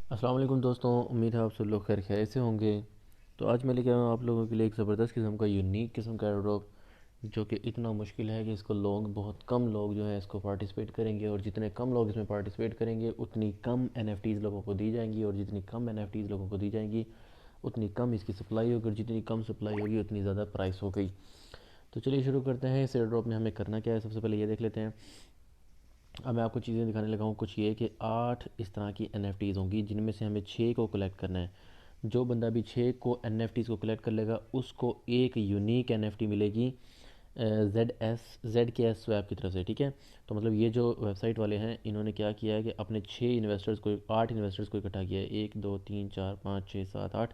अस्सलाम वालेकुम दोस्तों, उम्मीद है आप सब लोग खैर खैरियत से होंगे। तो आज मैं लेके आया हूँ आप लोगों के लिए एक ज़बरदस्त किस्म का यूनिक किस्म का एयर ड्रॉप, जो कि इतना मुश्किल है कि इसको लोग बहुत कम लोग जो है इसको पार्टिसिपेट करेंगे, और जितने कम लोग इसमें पार्टिसिपेट करेंगे उतनी कम एनएफटीज़ लोगों को दी जाएंगी, और जितनी कम एनएफटीज़ लोगों को दी जाएंगी उतनी कम इसकी सप्लाई होगी, और जितनी कम सप्लाई होगी उतनी ज़्यादा प्राइस हो गई। तो चलिए शुरू करते हैं। इस एयर ड्रॉप में हमें करना क्या है, सबसे पहले ये देख लेते हैं। अब मैं आपको चीज़ें दिखाने लगा हूँ। कुछ ये कि 8 इस तरह की एनएफटीज़ होंगी, जिनमें से हमें 6 को कलेक्ट करना है। जो बंदा भी 6 को एनएफटीज़ को कलेक्ट कर लेगा उसको एक यूनिक एनएफटी मिलेगी जेड के एस स्वैप की तरफ से। ठीक है। तो मतलब ये जो वेबसाइट वाले हैं इन्होंने क्या किया है कि अपने 8 इन्वेस्टर्स को इकट्ठा किया है। 1 2 3 4 5 6 7 8।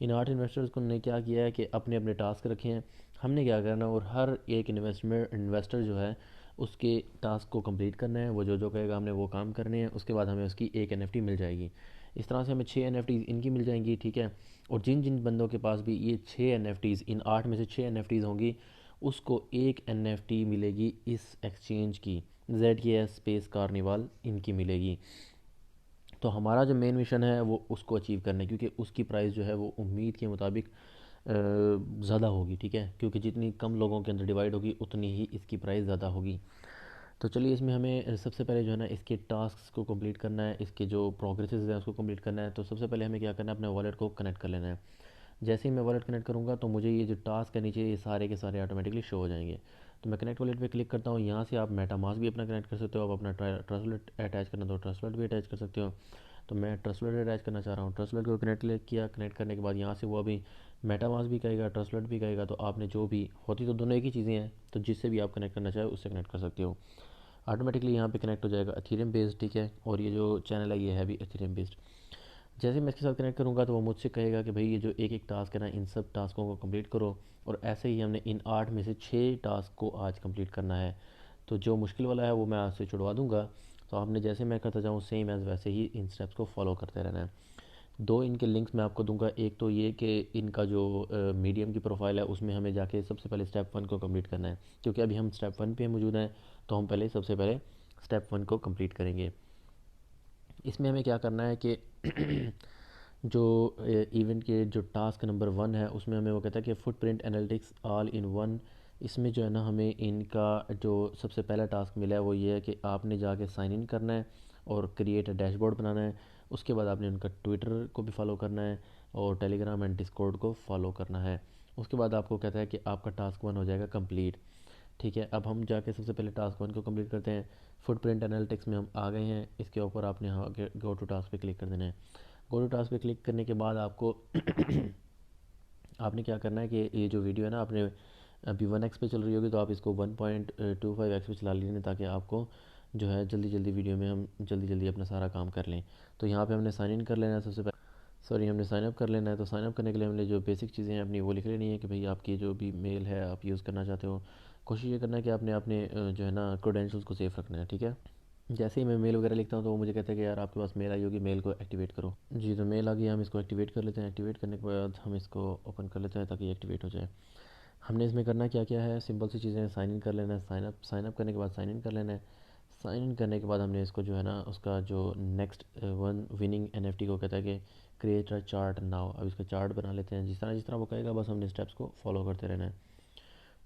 इन 8 इन्वेस्टर्स को ने क्या किया है कि अपने अपने टास्क रखे हैं। हमने क्या करना है, और हर एक इन्वेस्टर जो है उसके टास्क को कंप्लीट करना है। वो जो जो कहेगा हमने वो काम करने हैं, उसके बाद हमें उसकी एक एनएफटी मिल जाएगी। इस तरह से हमें 6 एनएफटीज़ इनकी मिल जाएंगी। ठीक है। और जिन जिन बंदों के पास भी ये 6 एनएफटीज़, इन 8 में से 6 एनएफटीज़ होंगी, उसको एक एनएफटी मिलेगी इस एक्सचेंज की, जेड के एस स्पेस कार्निवाल इनकी मिलेगी। तो हमारा जो मेन मिशन है वो उसको अचीव करना है, क्योंकि उसकी प्राइस जो है वो उम्मीद के मुताबिक ज़्यादा होगी। ठीक है। क्योंकि जितनी कम लोगों के अंदर डिवाइड होगी उतनी ही इसकी प्राइस ज़्यादा होगी। तो चलिए, इसमें हमें सबसे पहले जो है ना इसके टास्क को कंप्लीट करना है, इसके जो प्रोग्रेसेस हैं उसको कंप्लीट करना है। तो सबसे पहले हमें क्या करना है, अपने वॉलेट को कनेक्ट कर लेना है। जैसे ही मैं वॉलेट कनेक्ट करूँगा तो मुझे ये जो टास्क है नीचे, ये सारे के सारे ऑटोमेटिकली शो हो जाएंगे। तो मैं कनेक्ट वॉलेट पे क्लिक करता हूँ। यहाँ से आप मेटामास्क भी अपना कनेक्ट कर सकते हो। आप अपना ट्रस्ट वॉलेट अटैच करना तो ट्रस्ट वॉलेट भी अटैच कर सकते हो। तो मैं ट्रस्ट वॉलेट अटैच करना चाह रहा हूँ। ट्रस्ट वॉलेट को कनेक्ट किया। कनेक्ट करने के बाद यहाँ से वो अभी मेटामास्क भी कहेगा, ट्रस्ट वॉलेट भी कहेगा। तो आपने जो भी होती तो दोनों एक ही चीज़ें हैं, तो जिससे भी आप कनेक्ट करना चाहे उससे कनेक्ट कर सकते हो। ऑटोमेटिकली यहाँ पे कनेक्ट हो जाएगा एथेरियम बेस्ड। ठीक है। और ये जो चैनल है ये है भी एथेरियम बेस्ड। जैसे ही मैं इसके साथ कनेक्ट करूँगा तो वो मुझसे कहेगा कि भाई ये जो एक एक टास्क है ना, इन सब टास्कों को कंप्लीट करो। और ऐसे ही हमने इन 8 में से 6 टास्क को आज कंप्लीट करना है। तो जो मुश्किल वाला है वो मैं आज से छुड़वा दूंगा। तो आपने जैसे मैं करता जाऊँ सेम एज़ वैसे ही इन स्टेप्स को फॉलो करते रहना है। दो इनके लिंक्स मैं आपको दूंगा। एक तो ये कि इनका जो मीडियम की प्रोफाइल है उसमें हमें जाके सबसे पहले स्टेप 1 को कंप्लीट करना है, क्योंकि अभी हम स्टेप 1 पे मौजूद हैं। तो हम पहले सबसे पहले स्टेप 1 को कंप्लीट करेंगे। इसमें हमें क्या करना है कि जो इवेंट के जो टास्क नंबर 1 है उसमें हमें वो कहता है कि footprint analytics all in one. इसमें जो है ना हमें इनका जो सबसे पहला टास्क मिला है वो ये है कि आपने जाके साइन इन करना है और क्रिएट अ डैशबोर्ड बनाना है। उसके बाद आपने उनका ट्विटर को भी फॉलो करना है, और टेलीग्राम एंड डिस्कॉर्ड को फॉलो करना है। उसके बाद आपको कहता है कि आपका टास्क 1 हो जाएगा कंप्लीट। ठीक है। अब हम जाके सबसे पहले टास्क 1 को कंप्लीट करते हैं। फुटप्रिंट एनालिटिक्स में हम आ गए हैं। इसके ऊपर आपने यहाँ गो टू टास्क पे क्लिक कर देना है। गो टू टास्क पे क्लिक करने के बाद आपको आपने क्या करना है कि ये जो वीडियो है ना, आपने अभी 1x पे चल रही होगी तो आप इसको 1.25x पे चला लीजिए, ताकि आपको जो है जल्दी जल्दी वीडियो में हम जल्दी जल्दी अपना सारा काम कर लें। तो यहाँ पे हमने साइन इन कर लेना है सबसे पहले। सॉरी, हमने साइन अप कर लेना है। तो साइन अप करने के लिए हमने जो बेसिक चीज़ें हैं अपनी वो लिख लेनी है कि भाई आपकी जो भी मेल है आप यूज़ करना चाहते हो। कोशिश ये करना है कि आपने अपने जो है ना क्रेडेंशियल्स को सेफ रखना है। ठीक है। जैसे ही मैं मेल वगैरह लिखता हूँ तो वो मुझे कहता है कि यार आपके पास मेल आई होगी, मेल को एक्टिवेट करो। जी, तो मेल आ गई, हम इसको एक्टिवेट कर लेते हैं। एक्टिवेट करने के बाद हम इसको ओपन कर लेते हैं ताकि एक्टिवेट हो जाए। हमने इसमें करना क्या क्या है, सिंपल सी चीज़ें हैं। साइन इन कर लेना है। साइन अप करने के बाद साइन इन कर लेना है। साइन इन करने के बाद हमने इसको जो है ना उसका जो नेक्स्ट वन विनिंग एनएफटी को कहता है कि क्रिएट अ चार्ट नाउ। अब इसका चार्ट बना लेते हैं जिस तरह वो कहेगा, बस हमने स्टेप्स को फॉलो करते रहना है।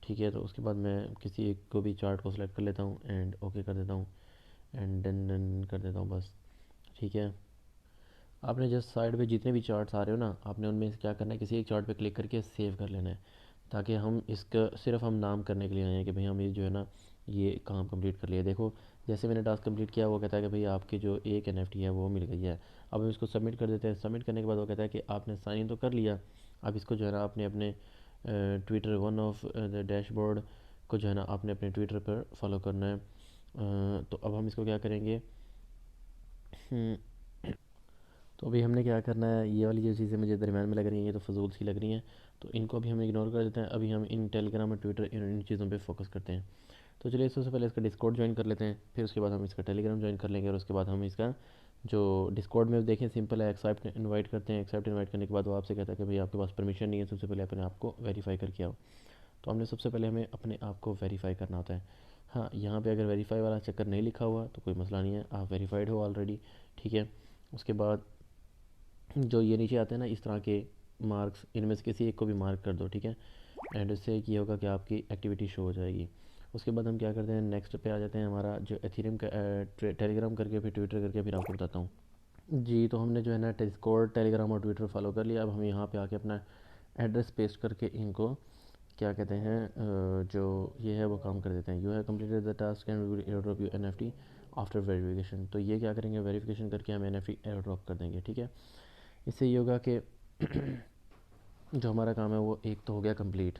ठीक है। तो उसके बाद मैं किसी एक को भी चार्ट को सिलेक्ट कर लेता हूँ एंड ओके कर देता हूँ, एंड डन डन कर देता हूँ बस। ठीक है। आपने जस्ट साइड पे जितने भी चार्ट्स आ रहे हो ना, आपने उनमें से क्या करना है, किसी एक चार्ट पे क्लिक करके सेव कर लेना है, ताकि हम इसका सिर्फ हम नाम करने के लिए आए हैं कि भाई हम ये जो है ना ये काम कंप्लीट कर लिया। देखो, जैसे मैंने टास्क कंप्लीट किया वो कहता है कि भाई आपकी जो एक एनएफटी है वो मिल गई है। अब हम इसको सबमिट कर देते हैं। सबमिट करने के बाद वो कहता है कि आपने साइन इन तो कर लिया। अब इसको जो है ना आपने अपने Twitter one of the dashboard को जो है ना आपने अपने ट्विटर पर फॉलो करना है। तो अब हम इसको क्या करेंगे, हम्म, तो अभी हमने क्या करना है, ये वाली जो चीज़ें मुझे दरम्यान में लग रही हैं ये तो फजूल सी लग रही हैं, तो इनको अभी हम इग्नोर कर देते हैं। अभी हम इन टेलीग्राम और ट्विटर इन चीज़ों पे फोकस करते हैं। तो चलिए, सबसे पहले इसका डिस्कॉर्ड ज्वाइन कर लेते हैं, फिर उसके बाद हम इसका टेलीग्राम ज्वाइन कर लेंगे, और उसके बाद हम इसका जो डिस्कॉर्ड में देखें सिंपल है, एक्सेप्ट इनवाइट करते हैं। एक्सेप्ट इनवाइट करने के बाद वो आपसे कहता है कि भाई आपके पास परमिशन नहीं है, सबसे पहले अपने आप को वेरीफाई करके आओ। तो हमने सबसे पहले हमें अपने आप को वेरीफाई करना होता है। हाँ, यहाँ पे अगर वेरीफाई वाला चक्कर नहीं लिखा हुआ तो कोई मसला नहीं है, आप वेरीफाइड हो ऑलरेडी। ठीक है। उसके बाद जो ये नीचे आते हैं ना इस तरह के मार्क्स, इनमें से किसी एक को भी मार्क कर दो, ठीक है। एंड उससे ये होगा कि आपकी एक्टिविटी शो हो जाएगी। उसके बाद हम क्या करते हैं, नेक्स्ट पे आ जाते हैं, हमारा जो एथेरियम का टेलीग्राम करके फिर ट्विटर करके फिर आपको बताता हूँ। जी, तो हमने जो है ना डिस्कॉर्ड, टेलीग्राम और ट्विटर फॉलो कर लिया। अब हम यहाँ पे आके अपना एड्रेस पेस्ट करके इनको क्या कहते हैं, जो ये है वो काम कर देते हैं। You have completed the task and we will airdrop you NFT after verification. तो ये क्या करेंगे, वेरिफिकेशन करके हम एनएफटी एयर ड्रॉप कर देंगे, ठीक है। इससे ये होगा कि जो हमारा काम है वो एक तो हो गया कंप्लीट।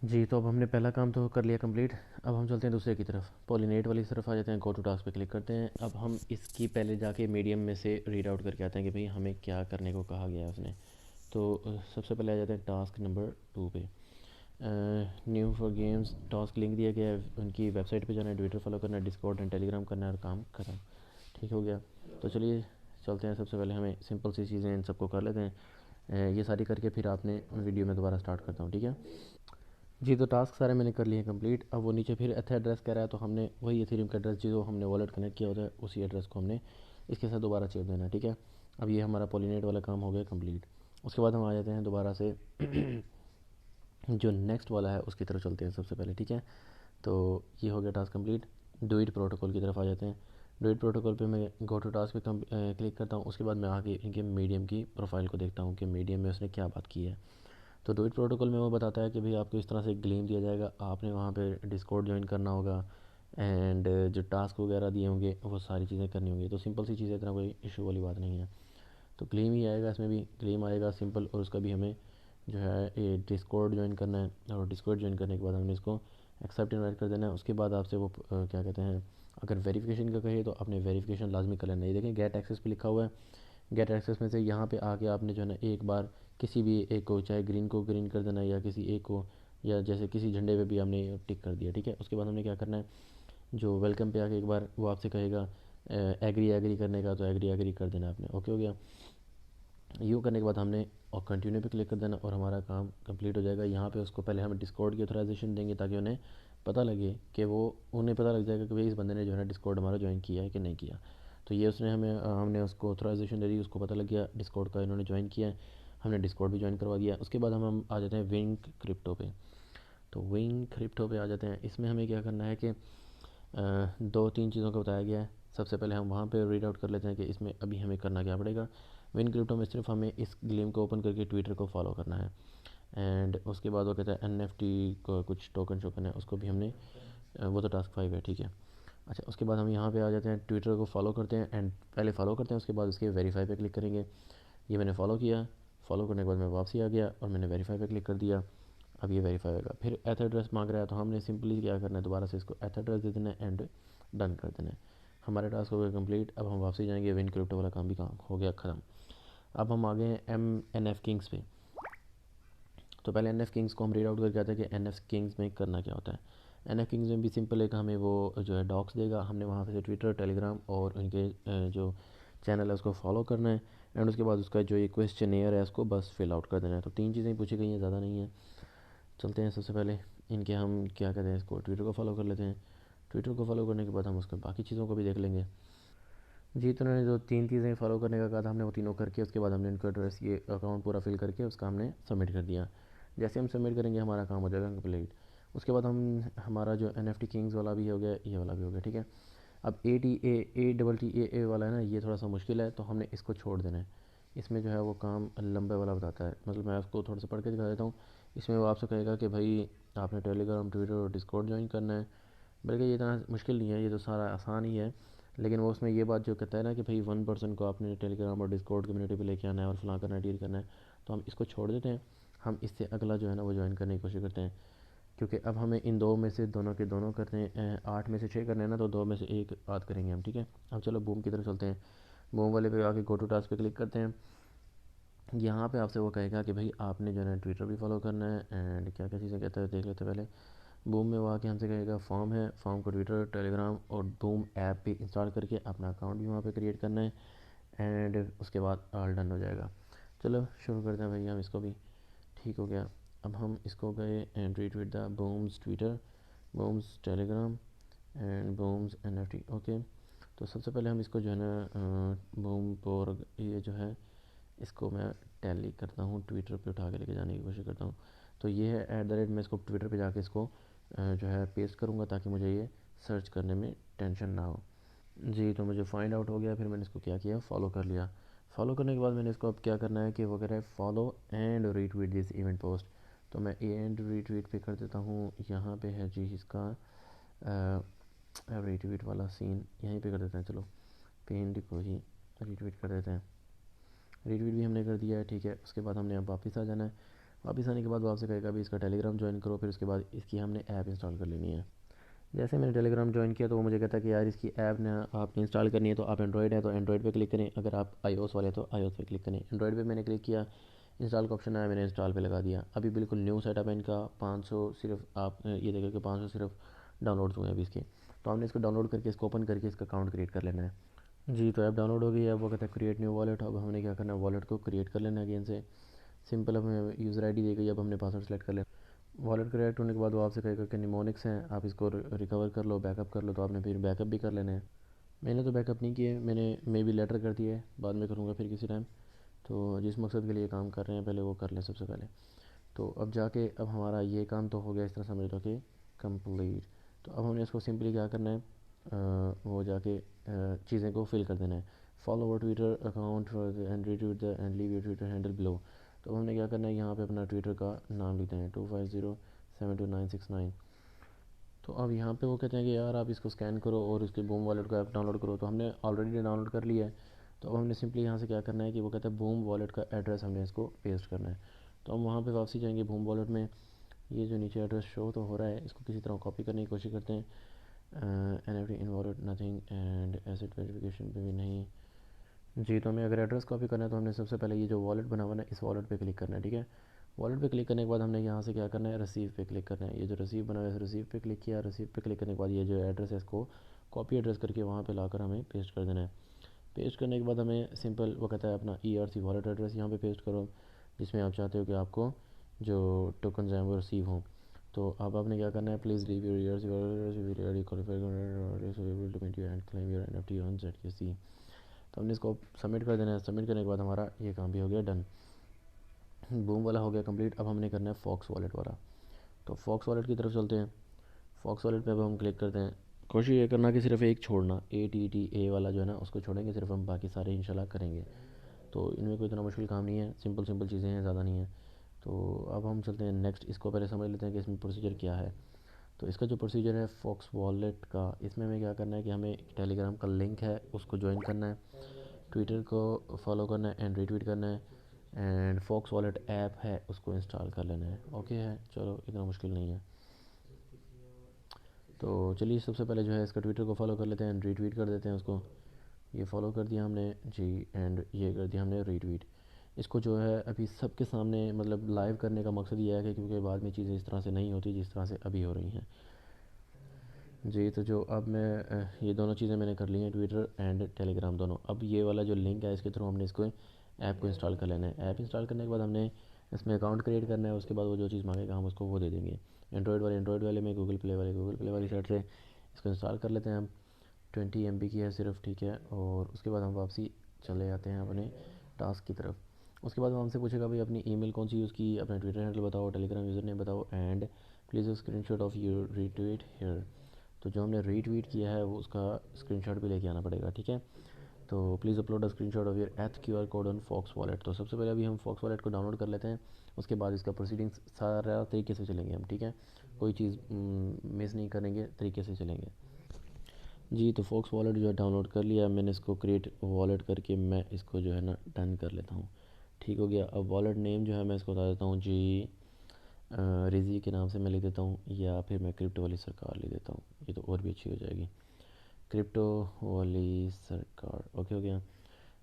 जी, तो अब हमने पहला काम तो कर लिया कंप्लीट। अब हम चलते हैं दूसरे की तरफ, पॉलिनेट वाली तरफ आ जाते हैं, गो टू टास्क पे क्लिक करते हैं। अब हम इसकी पहले जाके मीडियम में से रीड आउट करके आते हैं कि भाई हमें क्या करने को कहा गया है उसने। तो सबसे पहले आ जाते हैं टास्क नंबर 2 पे। New for games, task link दिया गया है, उनकी वेबसाइट पे जाना है, ट्विटर फॉलो करना है, डिस्कॉर्ड एंड टेलीग्राम करना है और काम खत्म। ठीक हो गया। तो चलिए चलते हैं, सबसे पहले हमें सिंपल सी चीज़ें इन सबको कर लेते हैं। ये सारी करके फिर आपने वीडियो में दोबारा स्टार्ट करता हूँ, ठीक है। जी, तो टास्क सारे मैंने कर लिए हैं कंप्लीट। अब वो नीचे फिर एथ एड्रेस कह रहा है, तो हमने वही एथेरियम का एड्रेस जो हमने वॉलेट कनेक्ट किया होता है उसी एड्रेस को हमने इसके साथ दोबारा चेप देना है, ठीक है। अब ये हमारा पॉलिनेट वाला काम हो गया कंप्लीट। उसके बाद हम आ जाते हैं दोबारा से जो नेक्स्ट वाला है उसकी तरफ चलते हैं सबसे पहले, ठीक है। तो ये हो गया task complete. Do it protocol की तरफ आ जाते हैं। डू इट प्रोटोकॉल पे मैं गो टू टास्क पे क्लिक करता हूँ। उसके बाद मैं आके इनके मीडियम की प्रोफाइल को देखता हूँ कि मीडियम में उसने क्या बात की है। तो डू इट प्रोटोकॉल में वो बताता है कि भाई आपको इस तरह से एक ग्लेम दिया जाएगा, आपने वहाँ पे डिस्कॉर्ड ज्वाइन करना होगा एंड जो टास्क वगैरह दिए होंगे वो सारी चीज़ें करनी होंगी। तो सिंपल सी चीज़ें, इतना कोई इशू वाली बात नहीं है। तो क्लेम ही आएगा, इसमें भी क्लेम आएगा सिंपल, और उसका भी हमें जो है ये डिस्कॉर्ड ज्वाइन करना है, और डिस्कॉर्ड ज्वाइन करने के बाद हमने इसको एक्सेप्ट इनवाइट कर देना है। उसके बाद आपसे वो क्या कहते हैं, अगर वेरिफिकेशन का कहे तो आपने वेरिफिकेशन लाजमी कर लेना है। ये देखें गेट एक्सेस पे लिखा हुआ है, गेट एक्सेस में से यहाँ पे आके आपने जो है ना एक बार किसी भी एक को, चाहे ग्रीन को ग्रीन कर देना है या किसी एक को, या जैसे किसी झंडे पे भी हमने टिक कर दिया, ठीक है। उसके बाद हमने क्या करना है, जो वेलकम पे आके एक बार वो आपसे कहेगा एग्री एग्री करने का, तो एग्री एग्री कर देना आपने, ओके हो गया। यूँ करने के बाद हमने और कंटिन्यू पे क्लिक कर देना और हमारा काम कंप्लीट हो जाएगा। यहाँ पे उसको पहले हमें डिस्कॉर्ड की ऑथराइजेशन देंगे ताकि उन्हें पता लगे कि वो, उन्हें पता लग जाएगा कि भाई इस बंदे ने जो है ना डिस्कॉर्ड हमारा ज्वाइन किया है कि नहीं किया। तो ये उसने हमें हमने उसको ऑथराइजेशन दे दी, उसको पता लग गया डिस्कॉर्ड का इन्होंने ज्वाइन किया है, हमने डिस्कॉर्ड भी ज्वाइन करवा दिया। उसके बाद हम आ जाते हैं विंग क्रिप्टो पे। तो विंग क्रिप्टो पे आ जाते हैं। इसमें हमें क्या करना है कि दो तीन चीज़ों का बताया गया है। सबसे पहले हम वहाँ पे रीड आउट कर लेते हैं कि इसमें अभी हमें करना क्या पड़ेगा। विन क्रिप्टो में सिर्फ हमें इस गेम को ओपन करके ट्विटर को फॉलो करना है। एंड उसके बाद वो कहता है NFT को कुछ टोकन शोकन है, उसको भी हमने वो तो टास्क 5 है, ठीक है। अच्छा, उसके बाद हम यहाँ पे आ जाते हैं, ट्विटर को फॉलो करते हैं एंड पहले फॉलो करते हैं, उसके बाद उसके वेरीफाई पे क्लिक करेंगे। ये मैंने फॉलो किया, फॉलो करने के बाद मैं वापसी आ गया और मैंने वेरीफाई पे क्लिक कर दिया। अब ये वेरीफाई होगा, फिर एथ एड्रेस मांग रहा है, तो हमने सिंपली क्या करना है, दोबारा से इसको एथ एड्रेस दे देना है एंड डन कर देना है। हमारा टास्क हो गया कंप्लीट। अब हम वापसी जाएंगे, विन क्रिप्टो वाला काम भी काम हो गया ख़त्म। अब हम आ गए हैं MNF किंग्स पे। तो पहले NF किंग्स को हम रीड आउट करके आते हैं कि NF किंग्स में करना क्या होता है। NF किंग्स में भी सिंपल है कि हमें वो जो है डॉक्स देगा, हमने वहाँ से ट्विटर, टेलीग्राम और उनके जो चैनल है उसको फॉलो करना है। एंड उसके बाद उसका जो ये क्वेश्चनेयर है उसको बस फिल आउट कर देना है। तो तीन चीज़ें पूछी गई हैं, ज़्यादा नहीं है। चलते हैं, सबसे पहले इनके हम क्या कहते हैं, इसको ट्विटर को फॉलो कर लेते हैं। ट्विटर को फॉलो करने के बाद हम उसके बाकी चीज़ों को भी देख लेंगे। जी, तो उन्होंने जो तीन चीज़ें फॉलो करने का कहा था हमने वो तीनों करके उसके बाद हमने इनका एड्रेस, ये अकाउंट पूरा फिल करके उसका हमने सबमिट कर दिया। जैसे हम सबमिट करेंगे हमारा काम हो जाएगा कंप्लीट। उसके बाद हम, हमारा जो NFT किंग्स वाला भी हो गया, ये वाला भी हो गया, ठीक है। अब ATAATTA वाला है ना, ये थोड़ा सा मुश्किल है, तो हमने इसको छोड़ देना है। इसमें जो है वो काम लंबे वाला बताता है, मतलब मैं उसको थोड़ा सा पढ़ के दिखा देता हूँ। इसमें वो आपसे कहेगा कि भाई आपने टेलीग्राम, ट्विटर और डिस्कॉर्ड ज्वाइन करना है। बल्कि ये इतना मुश्किल नहीं है, ये तो सारा आसान ही है। लेकिन वो उसमें ये बात जो कहता है ना कि भाई 1 पर्सन को आपने टेलीग्राम और डिस्कॉर्ड कम्युनिटी पे लेके आना है और फलां करना है, डील करना है, तो हम इसको छोड़ देते हैं। हम इससे अगला जो है ना वो ज्वाइन करने की कोशिश करते हैं, क्योंकि अब हमें इन दो में से दोनों के दोनों करने हैं। 8 में से 6 करने हैं ना, तो दो में से एक बात करेंगे हम, ठीक है। अब चलो बूम की तरफ चलते हैं। बूम वाले पे आके गो टू टास्क पे क्लिक करते हैं। यहाँ पे आपसे वो कहेगा कि भाई आपने जो है ना ट्विटर भी फॉलो करना है एंड क्या क्या चीज़ें कहते हैं देख लेते हैं पहले। बूम में वो आके हमसे कहेगा फॉर्म है, फॉर्म को ट्विटर, टेलीग्राम और बूम ऐप पे इंस्टॉल करके अपना अकाउंट भी वहाँ पे क्रिएट करना है। एंड उसके बाद ऑल डन हो जाएगा। चलो शुरू करते हैं भैया हम इसको भी। ठीक हो गया। अब हम इसको गए and retweet the बूम्स Twitter, बूम्स Telegram and बूम्स NFT, okay. तो सबसे पहले हम इसको जो है ना बूम पोर ये जो है इसको मैं टैली करता हूँ, ट्विटर पे उठा के लेके जाने की कोशिश करता हूँ। तो ये है @ मैं इसको ट्विटर पे जाके इसको जो है पेस्ट करूँगा ताकि मुझे ये सर्च करने में टेंशन ना हो। जी, तो मुझे फाइंड आउट हो गया, फिर मैंने इसको क्या किया, फॉलो कर लिया। फॉलो करने के बाद मैंने इसको अब क्या करना है कि वो कह रहा है follow and retweet this event post. तो मैं एंड रीट्वीट पे कर देता हूँ, यहाँ पे है जी इसका रीट्वीट वाला सीन यहीं पे कर देते हैं। चलो पेंड को ही रीट्वीट कर देते हैं। रीट्वीट भी हमने कर दिया है, ठीक है। उसके बाद हमने अब वापस आ जाना है। वापस आने के बाद वो आपसे कहेगा भी इसका टेलीग्राम ज्वाइन करो, फिर उसके बाद इसकी हमने ऐप इंस्टॉल कर लेनी है। जैसे मैंने टेलीग्राम ज्वाइन किया तो वो मुझे कहता है कि यार इसकी ऐप ना आपने इंस्टॉल करनी है, तो आप एंड्रॉयड है तो एंड्रॉयड पे क्लिक करें, अगर आप iOS वाले तो iOS पे क्लिक करें। एंड्रॉयड पे मैंने क्लिक किया, इंस्टॉल का ऑप्शन आया, मैंने इंस्टॉल पे लगा दिया। अभी बिल्कुल न्यू सेटअप है इनका, 500 सिर्फ आप ये देखो कि 500 सिर्फ डाउनलोड्स हुए हैं अभी इसके। तो हमने इसको डाउनलोड करके इसको ओपन करके इसका अकाउंट क्रिएट कर लेना है। जी, तो ऐप डाउनलोड हो गई है। अब वो कहता है क्रिएट न्यू वॉलेट। अब हमने क्या करना है, वॉलेट को क्रिएट कर लेना है अगेन से। सिंपल, अब हमें यूज़र ID दी गई, अब हमने पासवर्ड सेलेक्ट कर लेना। वॉलेट क्रिएट होने के बाद वो आपसे कहेगा कि निमोनिक्स हैं, आप इसको रिकवर कर लो, बैकअप कर लो। तो आपने फिर बैकअप भी कर लेना है। मैंने तो बैकअप नहीं किए, मैंने मे बी लेटर कर दिए, बाद में करूँगा फिर किसी टाइम। तो जिस मकसद के लिए काम कर रहे हैं पहले वो कर लें सबसे पहले। तो अब जाके अब हमारा ये काम तो हो गया, इस तरह समझ लो कि कंप्लीट। तो अब हमने इसको सिंपली क्या करना है, वो जाके चीज़ें को फिल कर देना है। Follow our Twitter account and retweet the end leave your Twitter handle below. तो अब हमने क्या करना है, यहाँ पे अपना ट्विटर का नाम लिखते हैं 25072969। तो अब यहाँ पे वो कहते हैं कि यार आप इसको स्कैन करो और इसके बूम वॉलेट को ऐप डाउनलोड करो। तो हमने ऑलरेडी डाउनलोड कर लिया है। तो अब हमने सिंपली यहाँ से क्या करना है कि वो कहता है बूम वॉलेट का एड्रेस हमने इसको पेस्ट करना है। तो हम वहाँ पे वापसी जाएंगे बूम वॉलेट में। ये जो नीचे एड्रेस शो तो हो रहा है, इसको किसी तरह कॉपी करने की कोशिश करते हैं। NFT in wallet nothing and asset verification पे भी नहीं। जी, तो हमें अगर एड्रेस कॉपी करना है तो हमने सबसे पहले ये जो वॉलेट बना हुआ है इस वॉलेट पे क्लिक करना है, ठीक है। वॉलेट पे क्लिक करने के बाद हमने यहाँ से क्या करना है, रिसीव पे क्लिक करना है। ये जो रिसीव बना हुआ है रिसीव पे क्लिक किया। रिसीव पे क्लिक करने के बाद ये जो एड्रेस है इसको कॉपी एड्रेस करके वहाँ पे लाकर हमें पेस्ट कर देना है। पेस्ट करने के बाद हमें सिंपल वो कहता है अपना ERC वॉलेट एड्रेस यहाँ पे पेस्ट करो, जिसमें आप चाहते हो कि आपको जो टोकन हैं वो रिसीव हों। तो अब आपने क्या करना है, please leave your ERC wallet claim your NFT on ZKC। तो हमने इसको सबमिट कर देना है। सबमिट करने के बाद हमारा ये काम भी हो गया डन। बूम वाला हो गया कंप्लीट। अब हमने करना है फॉक्स वॉलेट वाला। तो फॉक्स वॉलेट की तरफ चलते हैं। फॉक्स वॉलेट पे अब हम क्लिक करते हैं। कोशिश ये करना कि सिर्फ एक छोड़ना, ATTA वाला जो है ना उसको छोड़ेंगे सिर्फ हम, बाकी सारे इंशाल्लाह करेंगे। तो इनमें कोई इतना मुश्किल काम नहीं है, सिंपल सिंपल चीज़ें हैं, ज़्यादा नहीं है। तो अब हम चलते हैं नेक्स्ट। इसको पहले समझ लेते हैं कि इसमें प्रोसीजर क्या है। तो इसका जो प्रोसीजर है फॉक्स वॉलेट का, इसमें हमें क्या करना है कि हमें टेलीग्राम का लिंक है उसको ज्वाइन करना है, ट्विटर को फॉलो करना है एंड रीट्वीट करना है, एंड फॉक्स वॉलेट ऐप है उसको इंस्टॉल कर लेना है। ओके है, चलो इतना मुश्किल नहीं है। तो चलिए सबसे पहले जो है इसका ट्विटर को फॉलो कर लेते हैं एंड रीट्वीट कर देते हैं उसको। ये फॉलो कर दिया हमने जी, एंड ये कर दिया हमने रीट्वीट। इसको जो है अभी सबके सामने मतलब लाइव करने का मकसद ये है कि क्योंकि बाद में चीज़ें इस तरह से नहीं होती जिस तरह से अभी हो रही हैं। जी, तो जो अब मैं ये दोनों चीज़ें मैंने कर ली हैं, ट्विटर एंड टेलीग्राम दोनों। अब ये वाला जो लिंक है इसके थ्रू हमने इसको ऐप को इंस्टॉल कर लेना है। ऐप इंस्टॉल करने के बाद हमने इसमें अकाउंट क्रिएट करना है। उसके बाद वो जो चीज़ मांगेगा हम उसको वो दे देंगे। एंड्रॉयड वाले में, गूगल प्ले वाली साइड से इसको इंस्टॉल कर लेते हैं हम। 20 MB की है सिर्फ, ठीक है। और उसके बाद हम वापसी चले जाते हैं अपने टास्क की तरफ। उसके बाद वो हमसे पूछेगा भाई अपनी ईमेल कौन सी यूज़ की, अपना ट्विटर हैंडल बताओ, टेलीग्राम यूज़र नेम बताओ, and please screenshot of your retweet here. तो जो हमने रीट्वीट किया है वो उसका स्क्रीनशॉट भी लेके आना पड़ेगा, ठीक है। तो please upload a screenshot of your QR code on Fox wallet. तो सबसे पहले अभी हम फॉक्स वॉलेट को डाउनलोड कर लेते हैं। उसके बाद इसका प्रोसीडिंग्स सारा तरीके से चलेंगे हम, ठीक है। कोई चीज़ मिस नहीं करेंगे, तरीके से चलेंगे। जी, तो फॉक्स वॉलेट जो है डाउनलोड कर लिया मैंने, इसको क्रिएट वॉलेट करके मैं इसको जो है ना डन कर लेता हूँ। ठीक हो गया। अब वॉलेट नेम जो है मैं इसको बता देता हूँ जी, रिजी के नाम से मैं लिख देता हूँ, या फिर मैं क्रिप्टो वाली सरकार लिख देता हूँ, ये तो और भी अच्छी हो जाएगी, क्रिप्टो वाली सरकार। ओके हो गया।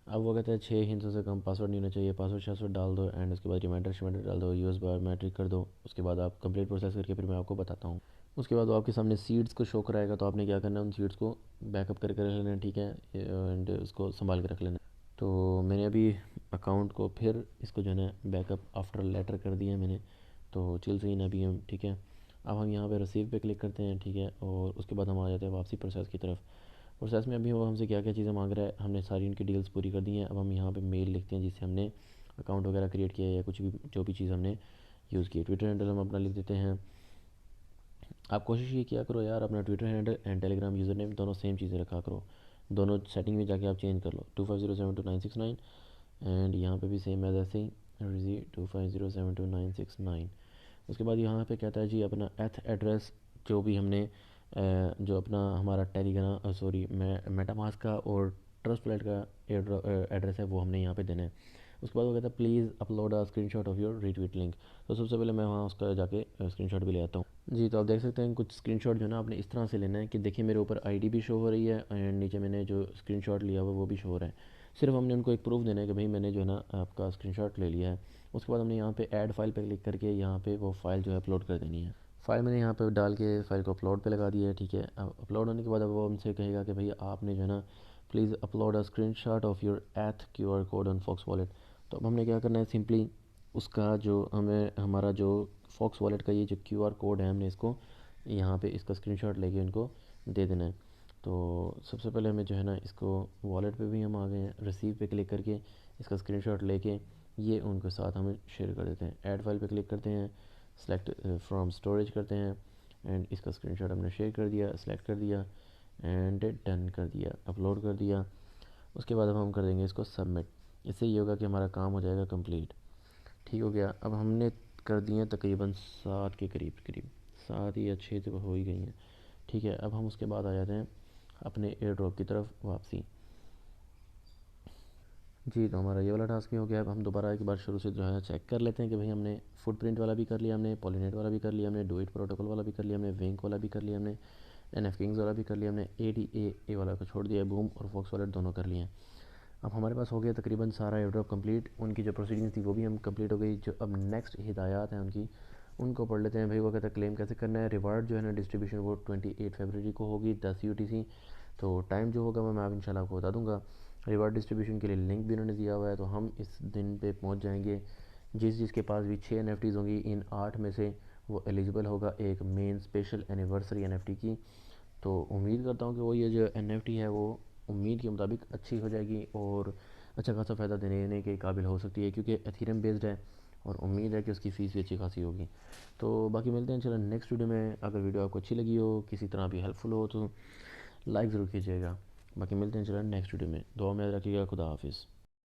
अब वो कहता है 6 हिंसों से कम पासवर्ड नहीं होना चाहिए, पासवर्ड डाल दो, एंड उसके बाद रिमाइंडर डाल दो, यूएस बायोमेट्रिक कर दो। उसके बाद आप कंप्लीट प्रोसेस करके फिर मैं आपको बताता हूँ। उसके बाद वो आपके सामने सीड्स को शो कराएगा, तो आपने क्या करना है उन सीड्स को बैकअप करके रख लेना है, ठीक है, एंड उसको संभाल के रख लेना है। तो मैंने अभी अकाउंट को फिर इसको जो है ना बैकअप आफ्टर लेटर कर दिया है मैंने। तो चिल सही ना अभी हम, ठीक है। अब हम यहाँ पे रिसीव पे क्लिक करते हैं, ठीक है, और उसके बाद हम आ जाते हैं वापसी प्रोसेस की तरफ। प्रोसेस में अभी वो हमसे क्या क्या चीज़ें मांग रहा है, हमने सारी उनकी डिटेल्स पूरी कर दी हैं। अब हम यहाँ पे मेल लिखते हैं जिससे हमने अकाउंट वगैरह क्रिएट किया है या कुछ भी जो भी चीज़ हमने यूज़ की। ट्विटर हैंडल हम अपना लिख देते हैं। आप कोशिश ये किया करो यार, अपना Twitter handle and Telegram user name दोनों सेम चीज़ें रखा करो। दोनों सेटिंग में जाके आप चेंज कर लो, 25072969, एंड यहाँ पे भी सेम एज ऐसे ही रिजी 25072969। उसके बाद यहाँ पे कहता है जी अपना एथ एड्रेस, जो भी हमने जो अपना हमारा टेलीग्राम सॉरी मेटामास्क का और ट्रस्ट वॉलेट का एड्रेस है वो हमने यहाँ पे देना है। उसके बाद वो कहता है please upload a screenshot of your retweet link. तो सबसे पहले मैं वहाँ उसका जाके स्क्रीनशॉट भी ले आता हूँ। जी, तो आप देख सकते हैं कुछ स्क्रीनशॉट जो है ना आपने इस तरह से लेना है कि देखिए मेरे ऊपर आईडी भी शो हो रही है एंड नीचे मैंने जो स्क्रीनशॉट लिया हुआ वो भी शो हो रहा है। सिर्फ हमने उनको एक प्रूफ देना है कि भाई मैंने जो है ना आपका स्क्रीनशॉट ले लिया है। उसके बाद हमने यहाँ पे ऐड फाइल पे क्लिक करके यहाँ पे वो फाइल जो है अपलोड कर देनी है। फ़ाइल मैंने यहाँ पे डाल के फ़ाइल को अपलोड पे लगा दिया है, ठीक है। अब अपलोड होने के बाद अब वो हमसे कहेगा कि भाई आपने जो है ना please upload a screenshot of your ETH QR code on Fox wallet. तो अब हमने क्या करना है, सिंपली उसका जो हमें हमारा जो फॉक्स वॉलेट का ये जो क्यूआर कोड है हमने इसको यहाँ पे इसका स्क्रीनशॉट लेके इनको दे देना है। तो सबसे पहले हमें जो है ना इसको वॉलेट पे भी हम आ गए हैं, रिसीव पे क्लिक करके इसका स्क्रीनशॉट लेके ये उनके साथ हमें शेयर कर देते हैं। ऐड फाइल पे क्लिक करते हैं, सेलेक्ट फ्रॉम स्टोरेज करते हैं एंड इसका स्क्रीनशॉट हमने शेयर कर दिया, सेलेक्ट कर दिया एंड डन कर दिया, अपलोड कर दिया। उसके बाद अब हम कर देंगे इसको सबमिट। इससे ये होगा कि हमारा काम हो जाएगा कंप्लीट। ठीक हो गया। अब हमने कर दिए हैं तकरीबन 7 के करीब करीब, 7 या 6 तो हो ही गई हैं। ठीक है, अब हम उसके बाद आ जाते हैं अपने एयर ड्रॉप की तरफ वापसी। जी, तो हमारा ये वाला टास्क भी हो गया। अब हम दोबारा एक बार शुरू से जो है चेक कर लेते हैं कि भाई हमने फुटप्रिंट वाला भी कर लिया, हमने पॉलीनेट वाला भी कर लिया, हमने डू इट प्रोटोकॉल वाला भी कर लिया, हमने विंक वाला भी कर लिया, हमने एनएफ किंग्स वाला भी कर लिया, हमने ए वाला को छोड़ दिया, बूम और फॉक्स वॉलेट दोनों कर लिए हैं। अब हमारे पास हो गया तकरीबन सारा एयर ड्रॉप कंप्लीट। उनकी जो प्रोसीडिंग्स थी वो भी हम कंप्लीट हो गई। जो अब नेक्स्ट हिदायत हैं उनकी, उनको पढ़ लेते हैं। भाई वो कहता है क्लेम कैसे करना है। रिवार्ड जो है ना डिस्ट्रीब्यूशन वो 28 फरवरी को होगी 10 UTC। तो टाइम जो होगा मैं आप इंशाल्लाह आपको बता दूंगा। रिवार्ड डिस्ट्रीब्यूशन के लिए लिंक भी उन्होंने दिया हुआ है, तो हम इस दिन पे पहुंच जाएंगे। जिसके पास भी 6 NFTs होंगी, इन 8 में से वो एलिजिबल होगा एक मेन स्पेशल एनिवर्सरी NFT की। तो उम्मीद करता हूँ कि वो ये जो NFT है वो उम्मीद के मुताबिक अच्छी हो जाएगी और अच्छा खासा फ़ायदा देने के काबिल हो सकती है, क्योंकि एथीरियम बेस्ड है और उम्मीद है कि उसकी फ़ीस भी अच्छी खासी होगी। तो बाकी मिलते हैं चलो नेक्स्ट वीडियो में। अगर वीडियो आपको अच्छी लगी हो, किसी तरह भी हेल्पफुल हो, तो लाइक ज़रूर कीजिएगा। बाकी मिलते हैं चलो नेक्स्ट वीडियो में। दुआ में याद रखिएगा। खुदा हाफिज़।